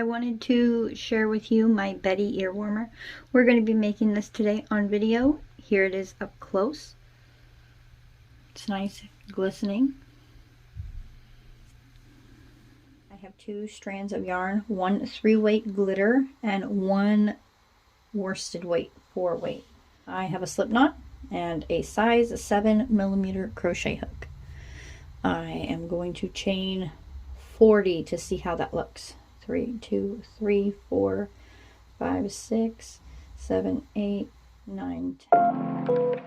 wanted to share with you my Betty earwarmer. We're going to be making this today on video. Here it is up close. It's nice, glistening. I have 2 strands of yarn, 1 3-weight glitter and 1 worsted weight 4-weight. I have a slip knot and a size 7mm crochet hook. I am going to chain 40 to see how that looks. 3, 2, 3, 4, 5, 6, 7, 8, 9, 10.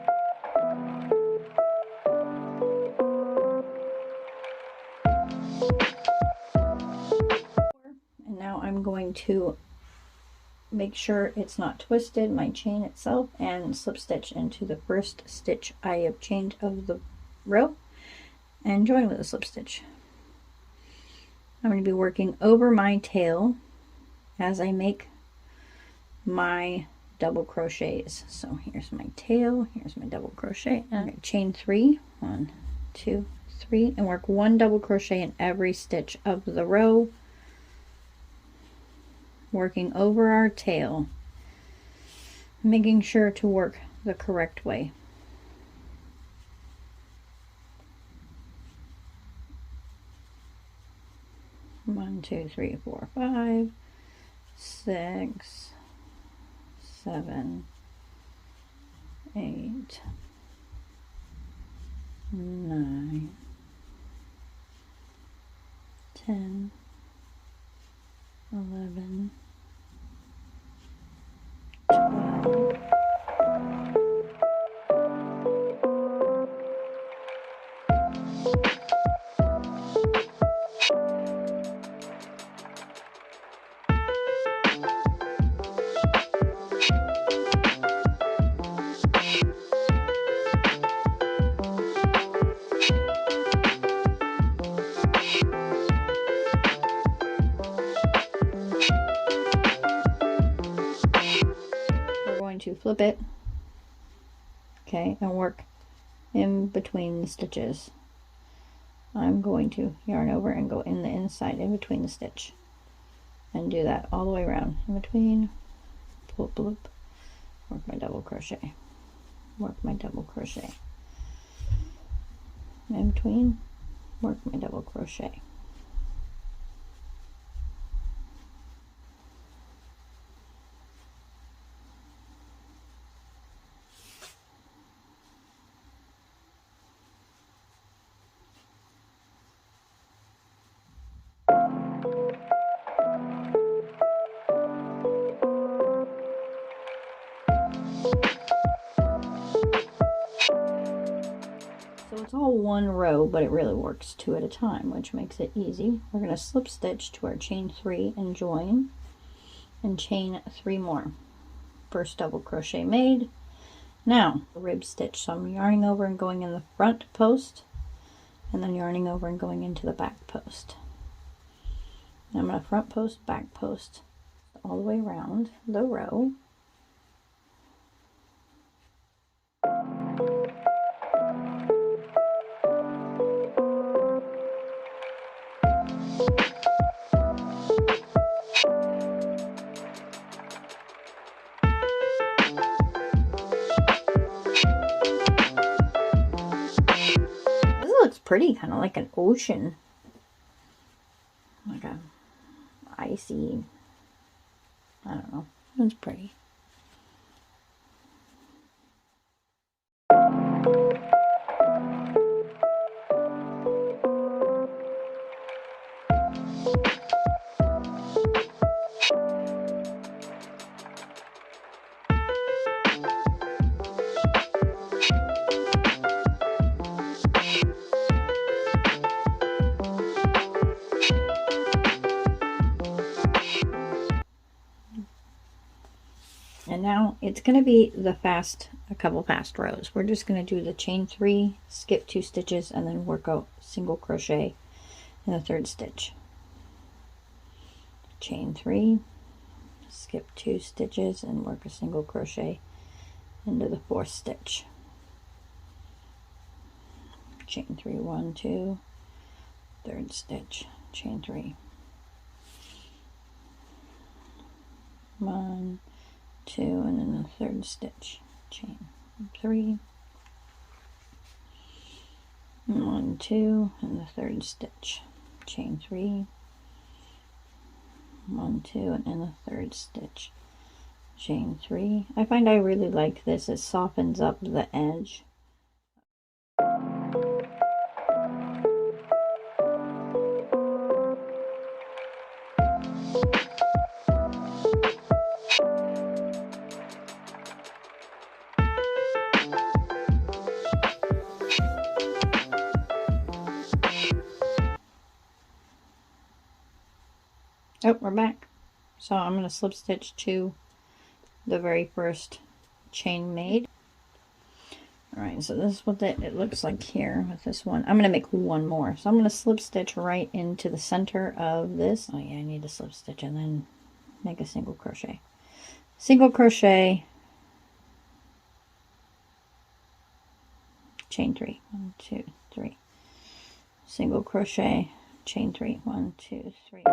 And now I'm going to make sure it's not twisted, my chain itself, and slip stitch into the first stitch I have chained of the row and join with a slip stitch. I'm going to be working over my tail as I make my double crochets. So here's my tail, here's my double crochet, and I'm going to chain 3, 1, 2, 3, and work 1 double crochet in every stitch of the row, working over our tail, making sure to work the correct way. One, 2, 3, 4, 5, 6, 7, 8, 9, 10, 11, 12. To flip it, okay, and work in between the stitches. I'm going to yarn over and go in the inside in between the stitch and do that all the way around. In between, bloop, bloop, work my double crochet, work my double crochet, in between, work my double crochet. So it's all one row, but it really works 2 at a time, which makes it easy. We're going to slip stitch to our chain 3 and join, and chain 3 more. First double crochet made. Now rib stitch, so I'm yarning over and going in the front post, and then yarning over and going into the back post. Now I'm going to front post, back post all the way around the row. Pretty, kind of like an ocean, like a icy, I don't know, it's pretty. And now it's going to be a couple fast rows. We're just going to do the chain 3, skip 2 stitches, and then work out single crochet in the 3rd stitch. Chain 3, skip 2 stitches, and work a single crochet into the 4th stitch. Chain 3, 1, 2, 3rd stitch, chain 3. 1, 2, and then the third stitch, chain 3, 1, 2, and the third stitch, chain 3, 1, 2, and then the third stitch, chain 3. I find I really like this. It softens up the edge. Oh, we're back. So I'm going to slip stitch to the very first chain made. Alright, so this is what it looks like here with this one. I'm going to make one more. So I'm going to slip stitch right into the center of this. Oh yeah, I need to slip stitch and then make a single crochet. Single crochet, chain 3. 1, 2, 3. Single crochet, chain 3. 1, 2, 3.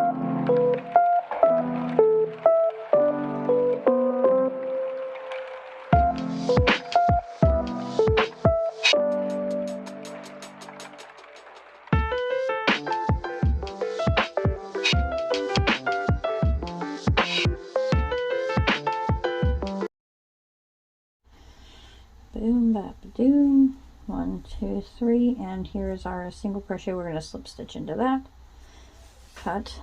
Boom, bap, doom. 1, 2, 3, and here's our single crochet. We're going to slip stitch into that. Cut,